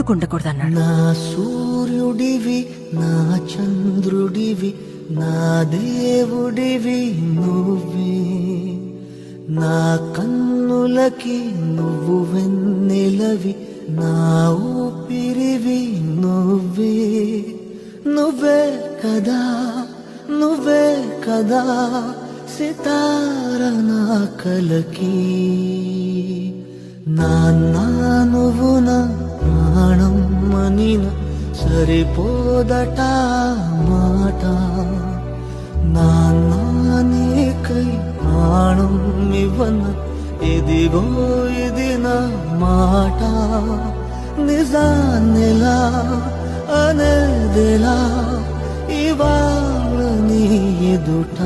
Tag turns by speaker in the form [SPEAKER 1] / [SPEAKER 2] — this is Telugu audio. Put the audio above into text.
[SPEAKER 1] ఎందుకు ఉండకూడదన్నాడు.
[SPEAKER 2] నా సూర్యుడివి, నా చంద్రుడివి, నా దేవుడివి నువ్వే. నా కన్నులకి నువ్వు వెన్నెలవి, నా ఊపిరివి నువ్వే. నువ్వే కదా, నువ్వే కదా సితార నా కలకి. నాన్న నువ్వు నా ప్రాణం మనిన సరిపోదట మాట. నాన్న నీకై ప్రాణం ఇవ్వన ఇదిగో ఇది నా మాట. నిజాన్నెలా అనేదిలా ఇవాళ నీ ఎదుట.